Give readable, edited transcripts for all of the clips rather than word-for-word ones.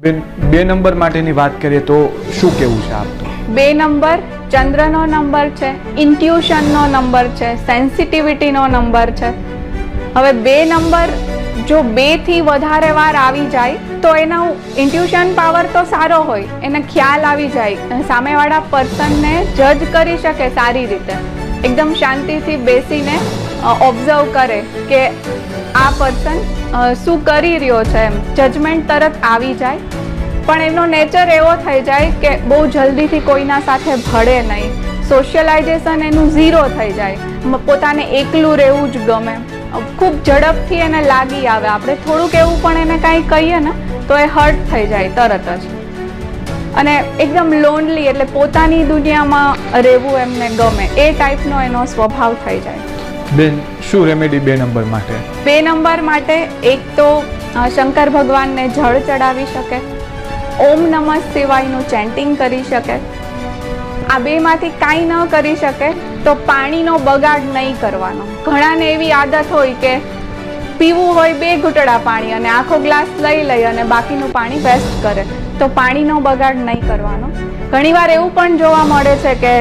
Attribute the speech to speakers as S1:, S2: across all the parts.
S1: બેન, 2 નંબર માટેની વાત કરીએ તો શું કેવું છે આપનું?
S2: 2 નંબર ચંદ્રનો નંબર છે, ઇન્ટ્યુશનનો નંબર છે, સેન્સિટિવિટીનો નંબર છે. હવે 2 નંબર જો 2 થી વધારે વાર આવી જાય તો એનો ઇન્ટ્યુશન પાવર તો સારો હોય, એને ખ્યાલ આવી જાય, સામેવાળા પર્સનને જજ કરી શકે સારી રીતે, એકદમ શાંતિથી બેસીને ઓબ્ઝર્વ કરે કે આ પર્સન શું કરી રહ્યો છે, એમ જજમેન્ટ તરત આવી જાય. પણ એમનો નેચર એવો થઈ જાય કે બહુ જલ્દીથી કોઈના સાથે ભળે નહીં, સોશિયલાઇઝેશન એનું ઝીરો થઈ જાય, પોતાને એકલું રહેવું જ ગમે, ખૂબ ઝડપથી એને લાગી આવે, આપણે થોડુંક એવું પણ એને કાંઈ કહીએ ને તો એ હર્ટ થઈ જાય તરત જ, અને એકદમ લોનલી, એટલે પોતાની દુનિયામાં રહેવું એમને ગમે, એ ટાઈપનો એનો સ્વભાવ થઈ જાય.
S1: બેન, શું રેમેડી 2 નંબર માટે?
S2: 2 નંબર માટે એક તો શંકર ભગવાનને જળ ચડાવી શકે, ઓમ નમઃ શિવાયનું ચેન્ટિંગ કરી શકે. આ 2 માંથી કાંઈ ન કરી શકે તો પાણીનો બગાડ નહીં કરવાનો. ઘણાને એવી આદત હોય કે પીવું હોય 2 ઘૂંટડા પાણી અને આખો ગ્લાસ લઈ અને બાકીનું પાણી વેસ્ટ કરે, તો પાણીનો બગાડ નહીં કરવાનો. ઘણીવાર એવું પણ જોવા મળે છે કે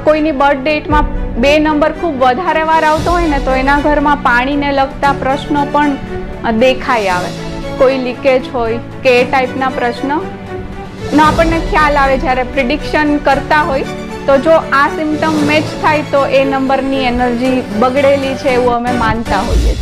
S2: કોઈની બર્થ ડેટમાં 2 નંબર ખૂબ વધારે વાર આવતો હોય ને તો એના ઘરમાં પાણીને લગતા પ્રશ્નો પણ દેખાઈ આવે, કોઈ લીકેજ હોય કે એ ટાઈપના પ્રશ્નો નો આપણને ખ્યાલ આવે જ્યારે પ્રિડિક્શન કરતા હોય. તો જો આ સિમ્ટમ મેચ થાય તો એ નંબરની એનર્જી બગડેલી છે એવું અમે માનતા હોઈએ.